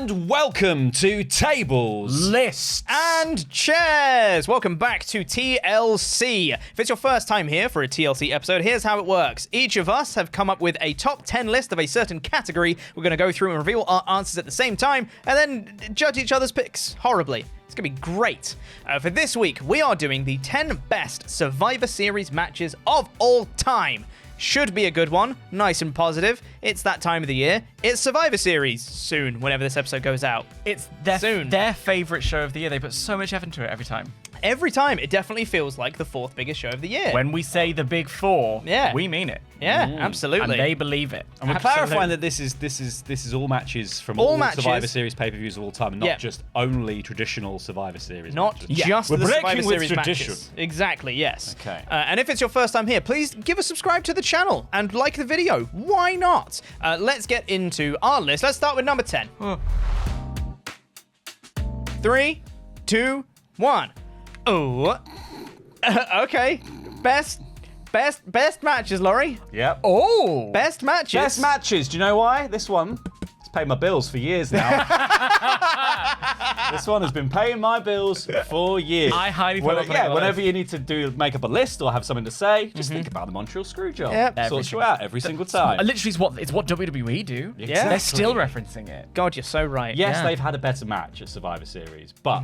And welcome to Tables, Lists, and Chairs. Welcome back to TLC. If it's your first time here for a TLC episode, here's how it works. Each of us have come up with a top 10 list of a certain category. We're going to go through and reveal our answers at the same time, and then judge each other's picks horribly. It's going to be great. For this week, we are doing the 10 best Survivor Series matches of all time. Should be a good one, nice and positive. It's that time of the year. It's Survivor Series soon, whenever this episode goes out. It's their favourite show of the year. They put so much effort into it every time. Every time, it definitely feels like the fourth biggest show of the year. When we say the big four, we mean it. Yeah, absolutely. And they believe it. And we're clarifying that this is all matches from all Survivor Series pay-per-views of all time, and not just only traditional Survivor Series Not matches. just We're the breaking Survivor with Series tradition. matches. Exactly, yes. Okay. And if it's your first time here, please give a subscribe to the channel and like the video. Why not? Let's get into our list. Let's start with number 10. 3, 2, 1. Oh, okay. Best matches, Laurie. Yep. Oh! Best matches. Best matches. Do you know why? This one has paid my bills for years now. This one has been paying my bills for years. I highly thought whenever you need to make up a list or have something to say, just think about the Montreal Screwjob. Yep. Sorts you out every single time. Literally, it's what WWE do. Exactly. They're still referencing it. God, you're so right. Yes, they've had a better match at Survivor Series, but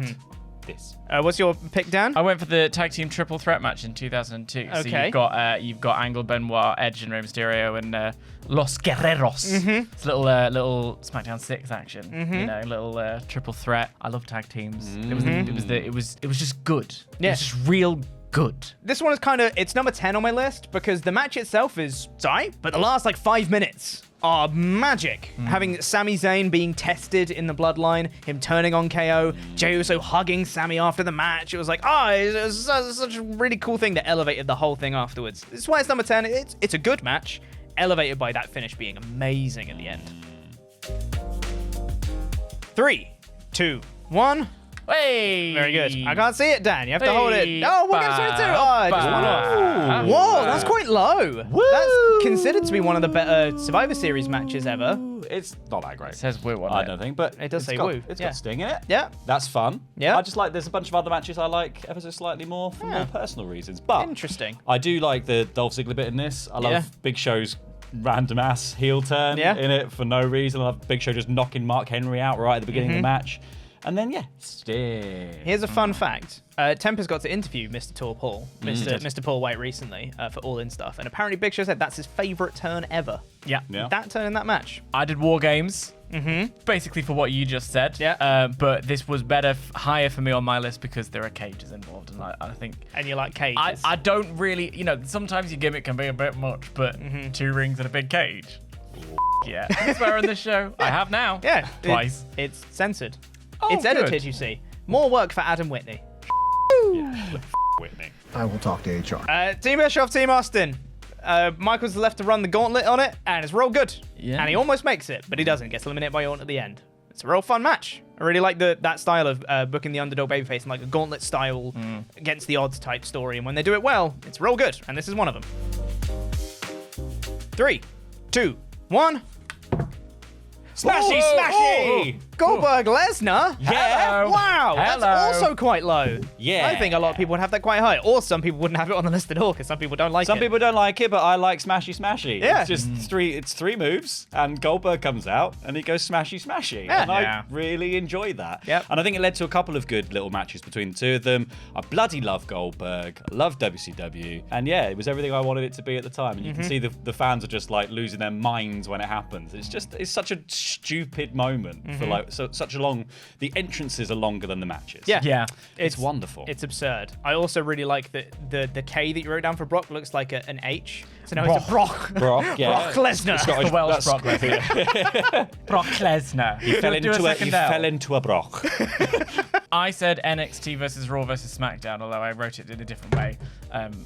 this. What's your pick, Dan? I went for the tag team triple threat match in 2002. Okay. So you've got Angle, Benoit, Edge, and Rey Mysterio, and Los Guerreros. It's a little SmackDown 6 action. You know, little triple threat. I love tag teams. It was just good. Yeah. It was just real good. This one is it's number 10 on my list because the match itself is tight, but the last 5 minutes are magic. Having Sami Zayn being tested in the bloodline, him turning on KO, Jey Uso hugging Sami after the match. It was it was such a really cool thing that elevated the whole thing afterwards. That's why it's number 10. It's a good match, elevated by that finish being amazing at the end. 3, 2, 1. Hey! Very good. I can't see it, Dan. You have to hold it. Oh, we'll get straight to it. Oh, I just won off. Whoa, that's quite low. Woo! That's considered to be one of the better Survivor Series matches ever. It's not that great. It says woo on I it. don't think, but It does say got, woo. It's Yeah. got sting in it. Yeah. That's fun. Yeah. I just there's a bunch of other matches I like ever so slightly more for more personal reasons. But Interesting. I do like the Dolph Ziggler bit in this. I love Yeah. Big Show's random ass heel turn in it for no reason. I love Big Show just knocking Mark Henry out right at the beginning of the match. And then, sting. Here's a fun fact. Tempest got to interview Mr. Tall Paul, Mr. Paul White recently for All In stuff. And apparently Big Show said that's his favourite turn ever. Yeah. That turn in that match. I did War Games. Basically for what you just said. Yeah. But this was higher for me on my list because there are cages involved, and I think. And you like cages. I don't really, sometimes your gimmick can be a bit much, but 2 rings and a big cage. Yeah. I swear on this show. I have now. Yeah. Twice. It's censored. Oh, it's edited, good. you see. More work for Adam Witney. Whitney. I will talk to HR. Team Bischoff, Team Austin. Michael's left to run the gauntlet on it, and it's real good. Yeah. And he almost makes it, but he doesn't. Gets eliminated by Orton at the end. It's a real fun match. I really like that style of booking the underdog babyface and like a gauntlet style against the odds type story. And when they do it well, it's real good. And this is one of them. 3, 2, 1. Smashy, smashy! Goldberg Lesnar? Yeah. Wow, Hello. that's also quite low. Yeah. I think a lot of people would have that quite high. Or some people wouldn't have it on the list at all because some people don't like it. Some people don't like it, but I like smashy, smashy. Yeah. It's just three moves, and Goldberg comes out, and he goes smashy, smashy. Yeah. And I Yeah. really enjoyed that. Yep. And I think it led to a couple of good little matches between the two of them. I bloody love Goldberg. I love WCW. And yeah, it was everything I wanted it to be at the time. And you can see the fans are just losing their minds when it happens. It's such a stupid moment for such a long. The entrances are longer than the matches. Yeah. Yeah. It's wonderful. It's absurd. I also really like that the K that you wrote down for Brock looks like an H. So now it's a Brock. Brock, yeah. Brock Lesnar. The Welsh Brock that's- Lesnar. Brock Lesnar. He fell into a Brock. I said NXT versus Raw versus SmackDown, although I wrote it in a different way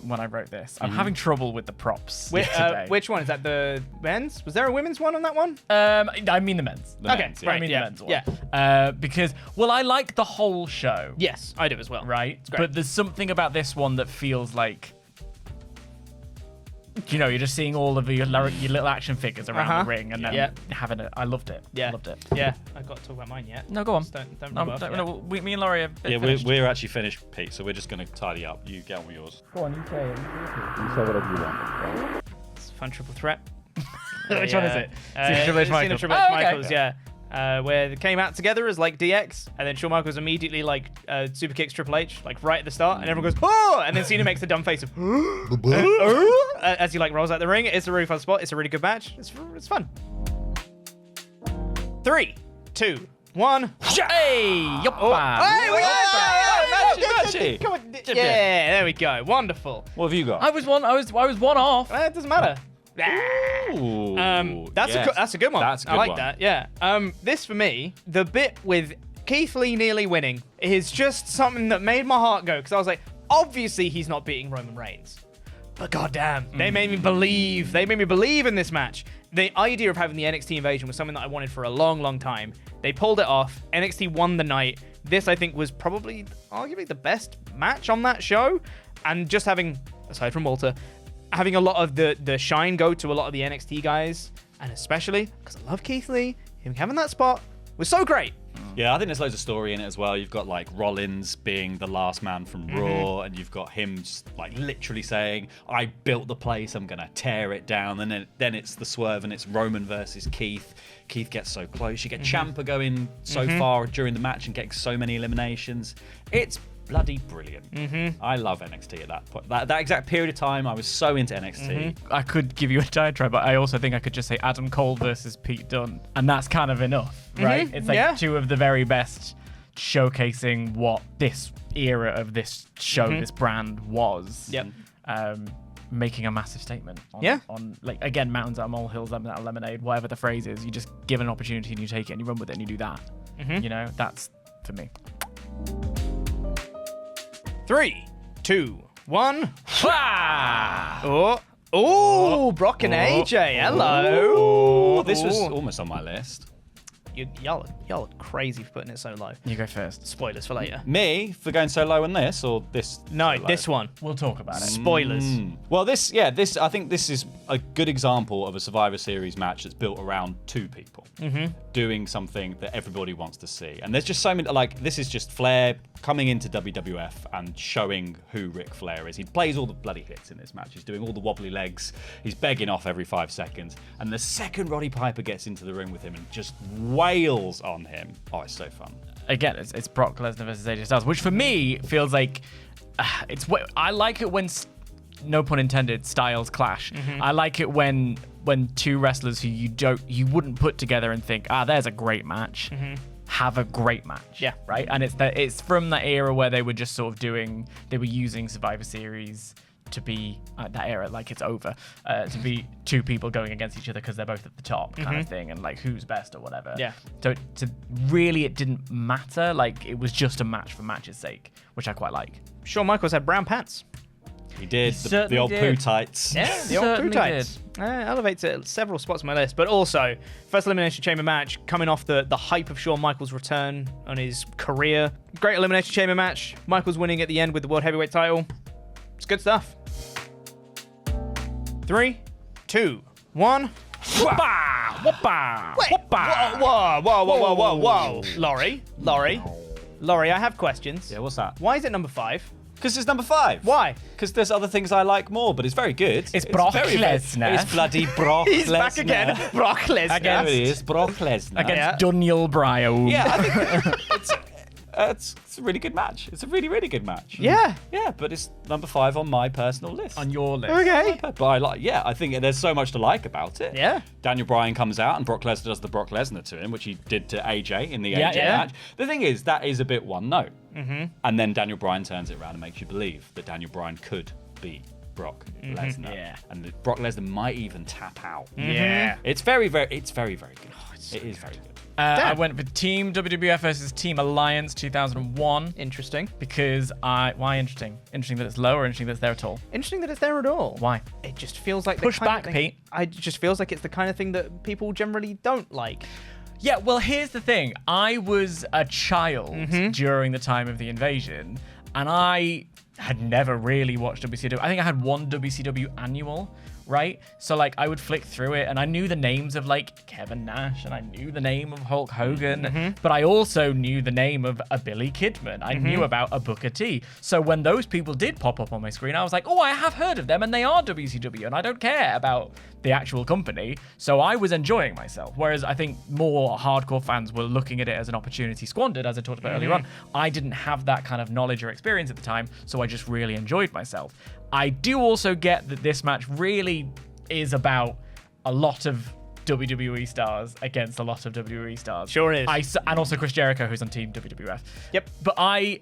when I wrote this. I'm having trouble with the props today. Which one? Is that the men's? Was there a women's one on that one? I mean the men's. Okay, right, I mean yeah, the men's one. yeah. Because, I like the whole show. Yes, I do as well. Right? It's great. But there's something about this one that feels like you're just seeing all of your little action figures around the ring, and then having it. I loved it. Yeah. I loved it. Yeah. I've got to talk about mine yet. No, go on. Just don't No, rub off yet. me and Laurie are finished. we're actually finished, Pete. So we're just going to tidy up. You get on with yours. Go on, you say it. You say whatever you want. It's a fun triple threat. Which one is it? Cena Triple H Cena Michaels. Triple H Oh, okay. Michaels, yeah. Where they came out together as like DX, and then Shawn Michaels immediately like super kicks Triple H like right at the start, and everyone goes oh, and then Cena makes the dumb face of as he like rolls out the ring. It's a really fun spot. It's a really good match. It's fun. 3, 2, 1. Hey, yoppa. Matchy. Come on. Yeah, there we go. Wonderful. What have you got? I was one off. It doesn't matter. Ooh, That's a good one. That's a good I like one. that. Yeah. This for me, the bit with Keith Lee nearly winning is just something that made my heart go, because I was like, obviously he's not beating Roman Reigns, but goddamn, they made me believe. They made me believe in this match. The idea of having the NXT invasion was something that I wanted for a long, long time. They pulled it off. NXT won the night. This, I think, was probably arguably the best match on that show, and just having, aside from Walter, having a lot of the shine go to a lot of the NXT guys, and especially because I love Keith Lee, him having that spot was so great. Yeah, I think there's loads of story in it as well. You've got like Rollins being the last man from Raw, and you've got him just like literally saying, "I built the place, I'm gonna tear it down." And then it's the swerve, and it's Roman versus Keith. Keith gets so close. You get Ciampa going so far during the match and getting so many eliminations. It's bloody brilliant. I love NXT at that point. That exact period of time, I was so into NXT. I could give you a diatribe, but I also think I could just say Adam Cole versus Pete Dunne, and that's kind of enough, right? It's like two of the very best showcasing what this era of this show, this brand was. Yep. Making a massive statement on like, again, mountains out of molehills, lemon out of lemonade, whatever the phrase is. You just give an opportunity and you take it and you run with it and you do that. You know, that's for me. 3, 2, 1. Ah! Oh, Brock and AJ. Hello. Oh, this was almost on my list. Y'all are crazy for putting it so low. You go first. Spoilers for later. Me for going so low on this, or this? No, so low? this one. We'll talk about it. Spoilers. Well, this I think this is a good example of a Survivor Series match that's built around two people doing something that everybody wants to see. And there's just so many, like, this is just Flair coming into WWF and showing who Ric Flair is. He plays all the bloody hits in this match. He's doing all the wobbly legs. He's begging off every 5 seconds. And the second Roddy Piper gets into the ring with him and just wails on him. Oh, it's so fun. Again, it's Brock Lesnar versus AJ Styles, which for me feels like I like it when, no pun intended, styles clash. I like it when two wrestlers who you wouldn't put together and think, there's a great match, have a great match. Yeah. Right. And it's from that era where they were just sort of they were using Survivor Series to be that era, like it's over, to be two people going against each other because they're both at the top kind of thing, and like who's best or whatever. Yeah. So really it didn't matter. Like it was just a match for match's sake, which I quite like. Shawn Michaels had brown pants. He did. He The old certainly poo did. tights. Yeah, the old poo Certainly tights. Elevates it several spots on my list, but also first Elimination Chamber match coming off the hype of Shawn Michaels' return on his career. Great Elimination Chamber match. Michaels winning at the end with the World Heavyweight title. It's good stuff. 3, 2, 1. Whoopah! Whoopah! Wait, whoa. Laurie, I have questions. Yeah, what's that? Why is it number 5? Because it's number 5. Why? Because there's other things I like more, but it's very good. It's Brock very, Lesnar. It's bloody Brock He's Lesnar. back again. Brock Lesnar. There it is, Brock Lesnar. Against Daniel Bryan. Yeah, I think it's a really good match. It's a really, really good match. Yeah. Yeah, but it's number 5 on my personal list. On your list. Okay. But I think there's so much to like about it. Yeah. Daniel Bryan comes out and Brock Lesnar does the Brock Lesnar to him, which he did to AJ in the Yeah, AJ yeah. match. The thing is, that is a bit one note. And then Daniel Bryan turns it around and makes you believe that Daniel Bryan could beat Brock Lesnar. Yeah. And that Brock Lesnar might even tap out. Yeah. It's very, very good. It is very good. I went for Team WWF versus Team Alliance 2001 Interesting. because why interesting? Interesting that it's low or interesting that it's there at all? Interesting that it's there at all. Why? It just feels like Push the kind back, of thing, Pete. It just feels like it's the kind of thing that people generally don't like. Yeah, well, here's the thing. I was a child during the time of the invasion, and I had never really watched WCW. I think I had one WCW annual right? So like I would flick through it and I knew the names of like Kevin Nash and I knew the name of Hulk Hogan, but I also knew the name of a Billy Kidman. I knew about a Booker T. So when those people did pop up on my screen, I was like, oh, I have heard of them and they are WCW and I don't care about the actual company. So I was enjoying myself. Whereas I think more hardcore fans were looking at it as an opportunity squandered, as I talked about earlier on. I didn't have that kind of knowledge or experience at the time, so I just really enjoyed myself. I do also get that this match really is about a lot of WWE stars against a lot of WWE stars. Sure is. And also Chris Jericho, who's on Team WWF. Yep. But I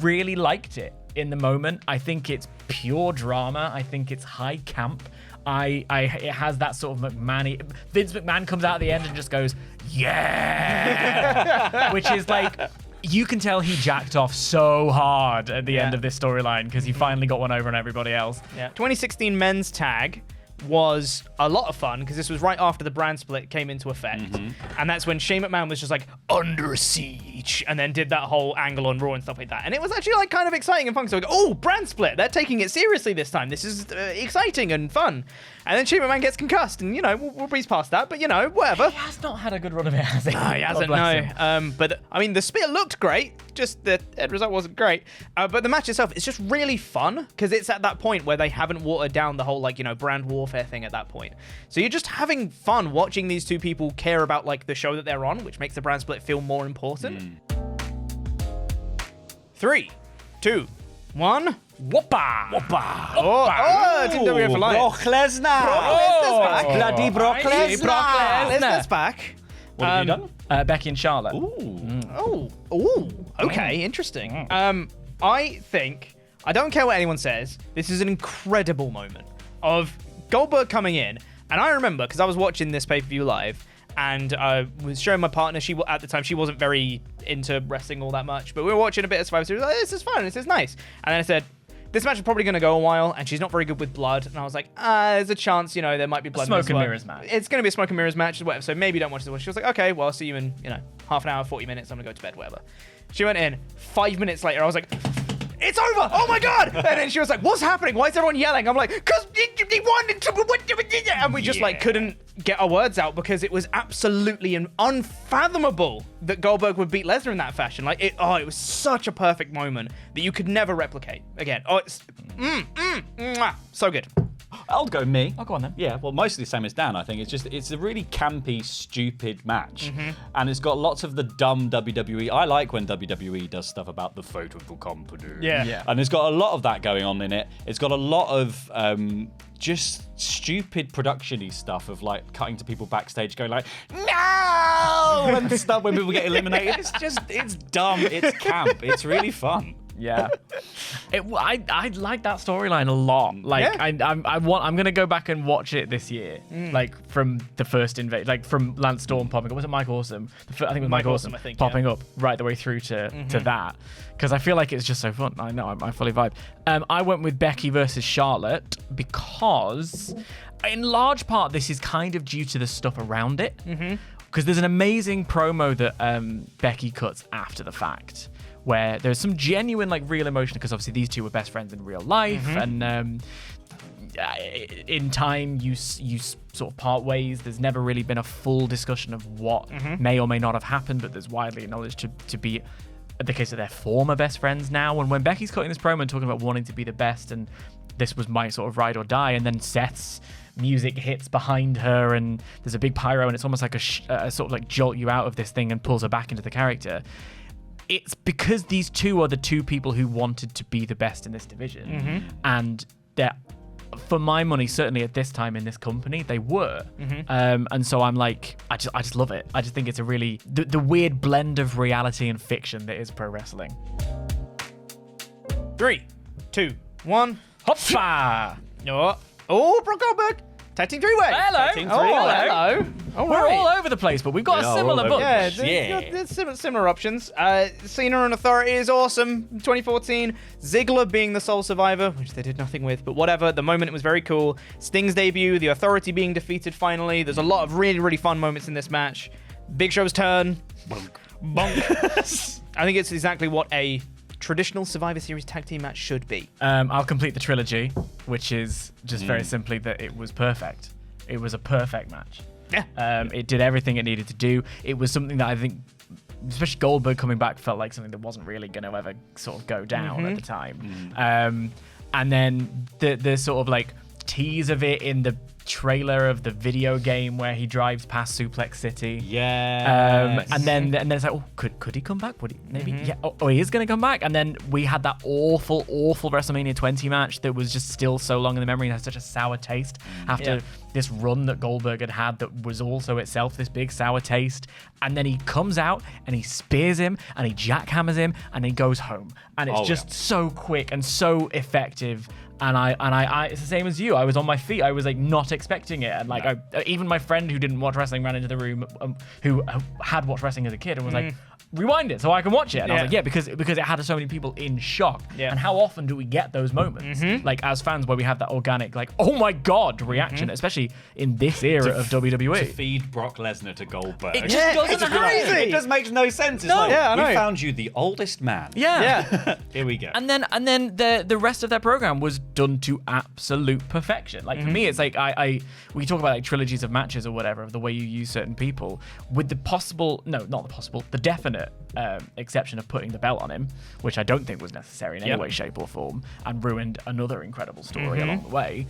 really liked it in the moment. I think it's pure drama. I think it's high camp. It has that sort of McMahon-y. Vince McMahon comes out at the end and just goes, yeah, which is like, you can tell he jacked off so hard at the end of this storyline because he finally got one over on everybody else. Yeah. 2016 men's tag was a lot of fun because this was right after the brand split came into effect. And that's when Shane McMahon was just like, under siege, and then did that whole angle on Raw and stuff like that. And it was actually like kind of exciting and fun. So we go, oh, brand split. They're taking it seriously this time. This is exciting and fun. And then Shane McMahon gets concussed, and, you know, we'll breeze past that, but, you know, whatever. He has not had a good run of it, has he? No, he hasn't, no. But, I mean, the spear looked great, just the end result wasn't great. But the match itself is just really fun, because it's at that point where they haven't watered down the whole, like, you know, brand warfare thing at that point. So you're just having fun watching these two people care about, like, the show that they're on, which makes the brand split feel more important. 3, 2, 1... Whoppa! Oh, Team WF for life. Brock Lesnar. Lesnar's back. Bloody Brock Lesnar. Lesnar's back. What have you done? Becky and Charlotte. Okay, interesting. I think, I don't care what anyone says, this is an incredible moment of Goldberg coming in, and I remember, because I was watching this pay-per-view live, and I was showing my partner, at the time, she wasn't very into wrestling all that much, but we were watching a bit of Survivor Series, like, this is fun, this is nice. And then I said, this match is probably going to go a while, and she's not very good with blood. And I was like, there's a chance, you know, there might be blood. Smoke and mirrors match. It's going to be a smoke and mirrors match, whatever. So maybe don't watch this one. She was like, okay, well, I'll see you in, you know, half an hour, 40 minutes. I'm going to go to bed, whatever. She went in. 5 minutes later, I was like, it's over! Oh my god! And then she was like, what's happening? Why is everyone yelling? I'm like, because they wanted to... And we just like couldn't get our words out because it was absolutely unfathomable that Goldberg would beat Lesnar in that fashion. Like, it was such a perfect moment that you could never replicate again. Oh, it's so good. I'll go me. I'll go on then. Yeah, well, mostly the same as Dan, I think. It's a really campy, stupid match. And it's got lots of the dumb WWE. I like when WWE does stuff about the photo of the company. Yeah. And it's got a lot of that going on in it. It's got a lot of just stupid production-y stuff of like cutting to people backstage going like, no! And stuff when people get eliminated. It's dumb. It's camp. It's really fun. Yeah, I like that storyline a lot. Like, I'm gonna go back and watch it this year. Like from the first invade, like from Lance Storm popping up. Was it Mike Awesome? I think it was Mike Awesome popping up right the way through to that. Because I feel like it's just so fun. I know I fully vibe. I went with Becky versus Charlotte because, in large part, this is kind of due to the stuff around it. Because there's an amazing promo that Becky cuts after the fact, where there's some genuine, like, real emotion, because obviously these two were best friends in real life, and in time you sort of part ways. There's never really been a full discussion of what may or may not have happened, but there's widely acknowledged to be the case that they're former best friends now. And when Becky's cutting this promo and talking about wanting to be the best, and this was my sort of ride or die, and then Seth's music hits behind her, and there's a big pyro, and it's almost like a sort of like jolt you out of this thing and pulls her back into the character. It's because these two are the two people who wanted to be the best in this division. And they're, for my money, certainly at this time in this company, they were. And so I'm like, I just love it. I just think it's a really, the weird blend of reality and fiction that is pro wrestling. 3, 2, 1. Hoppa! Oh, Brock Goldberg. Tag team three-way. Hello. Hello. All We're right. all over the place, but we've got a similar book. Yeah, there's similar options. Cena and Authority is awesome. 2014. Ziggler being the sole survivor, which they did nothing with, but whatever. The moment, it was very cool. Sting's debut, the Authority being defeated finally. There's a lot of really, really fun moments in this match. Big Show's turn. Bonk. I think it's exactly what a traditional Survivor Series tag team match should be? I'll complete the trilogy, which is just very simply that it was perfect. It was a perfect match. Yeah. It did everything it needed to do. It was something that I think, especially Goldberg coming back, felt like something that wasn't really going to ever sort of go down at the time. And then the sort of like tease of it in the trailer of the video game where he drives past Suplex City. Yeah. And then it's like, oh, could he come back? Would he? Maybe. Yeah. Oh, he is going to come back. And then we had that awful WrestleMania 20 match that was just still so long in the memory and had such a sour taste after this run that Goldberg had that was also itself this big sour taste. And then he comes out and he spears him and he jackhammers him and he goes home. And it's just so quick and so effective. And I it's the same as you. I was on my feet. I was like not expecting it. And like even my friend who didn't watch wrestling ran into the room, who had watched wrestling as a kid and was like, rewind it so I can watch it. And I was like, yeah, because it had so many people in shock. Yeah. And how often do we get those moments, like as fans, where we have that organic, like, oh my god reaction, especially in this era of WWE. To feed Brock Lesnar to Goldberg. It just doesn't happen. It just makes no sense. It's No. like, I know. we found you the oldest man. Yeah. Here we go. And then the rest of that program was done to absolute perfection. Like for me, it's like we talk about like trilogies of matches or whatever, of the way you use certain people, with the the definite exception of putting the belt on him, which I don't think was necessary in any way, shape, or form, and ruined another incredible story along the way.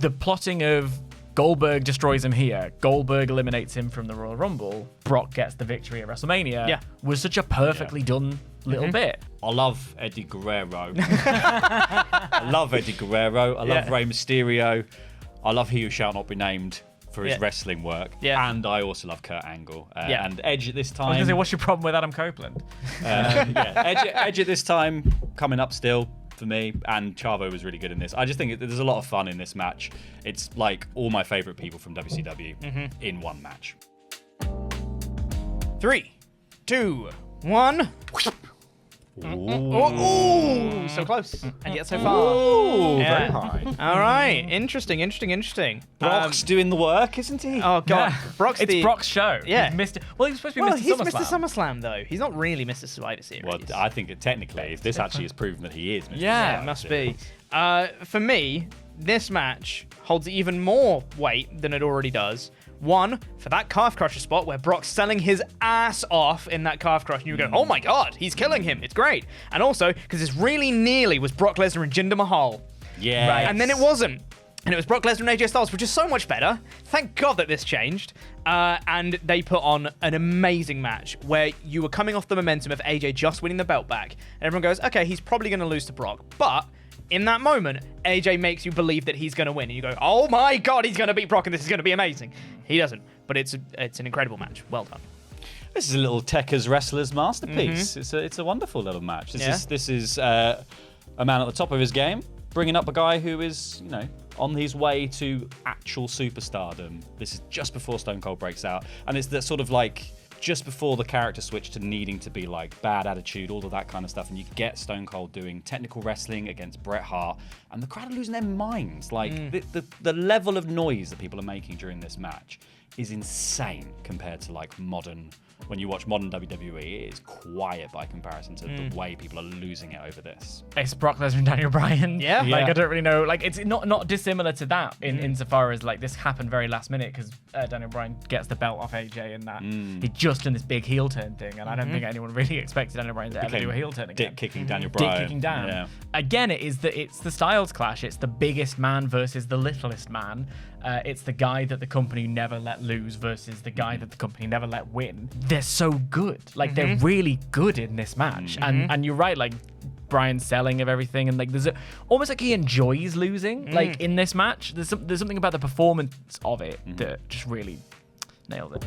The plotting of Goldberg destroys him here, Goldberg eliminates him from the Royal Rumble, Brock gets the victory at WrestleMania, was such a perfectly done little bit. I love Eddie Guerrero. I love Eddie Guerrero. I love Rey Mysterio. I love He Who Shall Not Be Named for his wrestling work. Yeah. And I also love Kurt Angle. And Edge at this time. I was going to say, what's your problem with Adam Copeland? Edge at this time, coming up still for me. And Chavo was really good in this. I just think there's a lot of fun in this match. It's like all my favorite people from WCW in one match. 3, 2, 1. Ooh, so close, and yet so far. Ooh, very high. All right, interesting. Brock's doing the work, isn't he? Oh god, It's Brock's show. Yeah. He's Mr. Well, he's supposed to be Mr. He's SummerSlam. Mr. SummerSlam though. He's not really Mr. Survivor Series. Well, I think it technically is. This actually has proven that he is. Mr. Yeah, it must be. For me, this match holds even more weight than it already does. One, for that calf crusher spot where Brock's selling his ass off in that calf crush, and you go, oh my god, he's killing him. It's great. And also, because this really nearly was Brock Lesnar and Jinder Mahal. Yeah. Right. And then it wasn't. And it was Brock Lesnar and AJ Styles, which is so much better. Thank God that this changed. And they put on an amazing match where you were coming off the momentum of AJ just winning the belt back. And everyone goes, okay, he's probably going to lose to Brock. But in that moment, AJ makes you believe that he's going to win. And you go, oh my God, he's going to beat Brock and this is going to be amazing. He doesn't. But it's an incredible match. Well done. This is a little Tekka's Wrestler's masterpiece. It's a wonderful little match. This is a man at the top of his game, bringing up a guy who is, on his way to actual superstardom. This is just before Stone Cold breaks out. And it's that sort of like just before the character switch to needing to be like bad attitude, all of that kind of stuff. And you get Stone Cold doing technical wrestling against Bret Hart, and the crowd are losing their minds. Like the level of noise that people are making during this match is insane compared to like when you watch modern WWE, it is quiet by comparison to the way people are losing it over this. It's Brock Lesnar and Daniel Bryan. Yeah. Like, I don't really know. Like, it's not dissimilar to that insofar as, like, this happened very last minute because Daniel Bryan gets the belt off AJ and that. He just done this big heel turn thing, and I don't think anyone really expected Daniel Bryan to ever do a heel turn again. Dick kicking Daniel Bryan. Dick kicking down. Yeah. Again, it's the styles clash. It's the biggest man versus the littlest man. It's the guy that the company never let lose versus the guy that the company never let win. They're so good. Like, they're really good in this match. And you're right, like, Bryan's selling of everything, and like there's almost like he enjoys losing. Like, in this match, there's something about the performance of it that just really nailed it.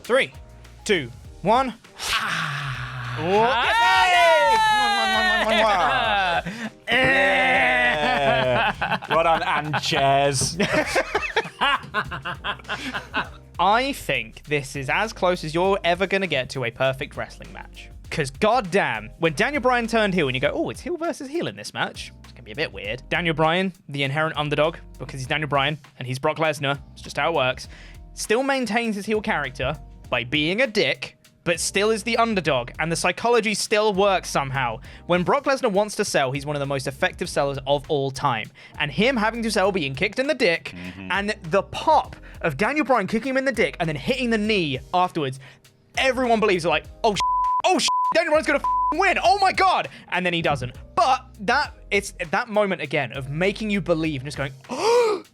3, 2, 1. Well done, and chairs. I think this is as close as you're ever going to get to a perfect wrestling match. Because goddamn, when Daniel Bryan turned heel and you go, oh, it's heel versus heel in this match, it's going to be a bit weird. Daniel Bryan, the inherent underdog, because he's Daniel Bryan and he's Brock Lesnar, it's just how it works, still maintains his heel character by being a dick, but still is the underdog, and the psychology still works somehow. When Brock Lesnar wants to sell, he's one of the most effective sellers of all time. And him having to sell being kicked in the dick, and the pop of Daniel Bryan kicking him in the dick and then hitting the knee afterwards, everyone believes, like, oh, Daniel Bryan's gonna win. Oh my God. And then he doesn't. But it's that moment again of making you believe and just going,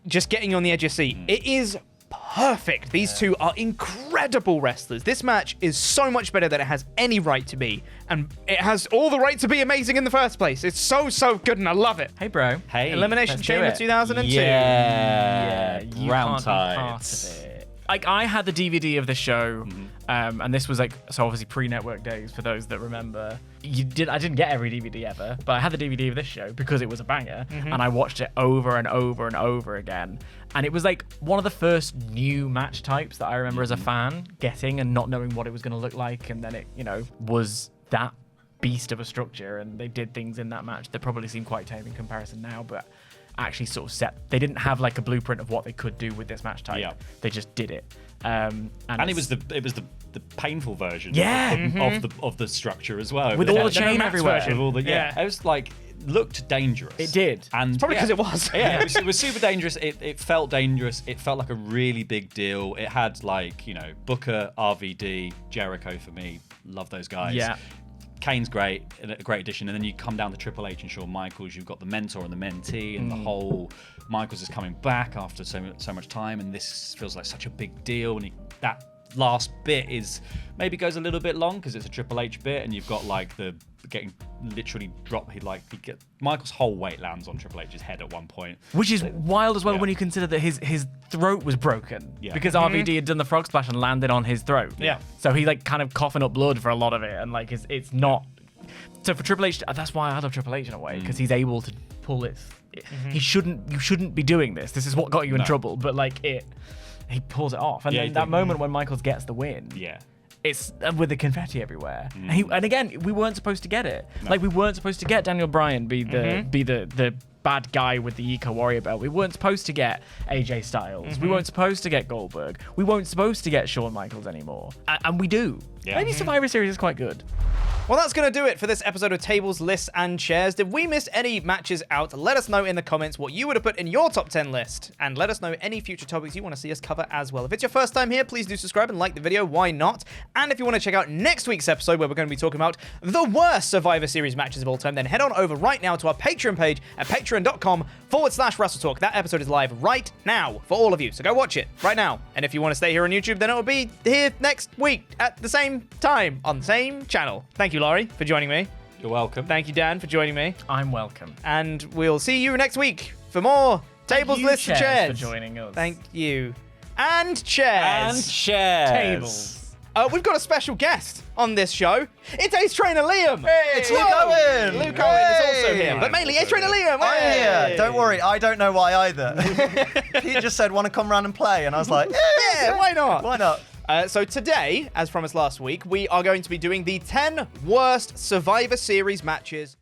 just getting you on the edge of your seat. It is perfect. These two are incredible wrestlers. This match is so much better than it has any right to be. And it has all the right to be amazing in the first place. It's so good and I love it. Hey, bro. Hey. Elimination Chamber 2002. Yeah. You Round can't be part of it. Like, I had the DVD of the show, and this was like, so obviously pre-network days for those that remember. I didn't get every DVD ever, but I had the DVD of this show because it was a banger, and I watched it over and over and over again. And it was like one of the first new match types that I remember as a fan getting and not knowing what it was going to look like, and then it, was that beast of a structure, and they did things in that match that probably seem quite tame in comparison now, but actually sort of they didn't have like a blueprint of what they could do with this match type. Yeah. They just did it. And it was the painful version of the structure as well. With all the chain everywhere. Version. With all the, it was like, looked dangerous. It did. And it's probably because it was. Yeah, it was super dangerous. It felt dangerous. It felt like a really big deal. It had like, Booker, RVD, Jericho for me. Love those guys. Yeah. Kane's great, a great addition, and then you come down to Triple H and Shawn Michaels. You've got the mentor and the mentee, and the whole Michaels is coming back after so much time, and this feels like such a big deal. And that last bit maybe goes a little bit long because it's a Triple H bit, and you've got like the getting literally dropped. Michael's whole weight lands on Triple H's head at one point, which is wild as well when you consider that his throat was broken because RVD had done the frog splash and landed on his throat. Yeah, so he like kind of coughing up blood for a lot of it, and like it's not. So for Triple H, that's why I love Triple H in a way, because he's able to pull it. You shouldn't be doing this. This is what got you in trouble, but like he pulls it off, and then that moment when Michaels gets the win. Yeah. It's with the confetti everywhere, and again, we weren't supposed to get it. No. Like we weren't supposed to get Daniel Bryan be the bad guy with the Eco Warrior belt. We weren't supposed to get AJ Styles. We weren't supposed to get Goldberg. We weren't supposed to get Shawn Michaels anymore, and we do. Yeah. Maybe Survivor Series is quite good. Well, that's going to do it for this episode of Tables, Lists, and Chairs. Did we miss any matches out? Let us know in the comments what you would have put in your top 10 list. And let us know any future topics you want to see us cover as well. If it's your first time here, please do subscribe and like the video. Why not? And if you want to check out next week's episode where we're going to be talking about the worst Survivor Series matches of all time, then head on over right now to our Patreon page at patreon.com/WrestleTalk. That episode is live right now for all of you. So go watch it right now. And if you want to stay here on YouTube, then it will be here next week at the same time on the same channel. Thank you, Laurie, for joining me. You're welcome. Thank you, Dan, for joining me. I'm welcome. And we'll see you next week for more Tables, Lists, and Chairs. For joining us. Thank you. And Chairs. And Chairs. Tables. We've got a special guest on this show. It's Ace Trainer Liam. Hey, it's Luke Owen. Luke Owen is also here, but mainly Ace Trainer Liam. I'm here. Don't worry, I don't know why either. He just said, want to come round and play? And I was like, yeah, why not? Why not? So today, as promised last week, we are going to be doing the 10 worst Survivor Series matches.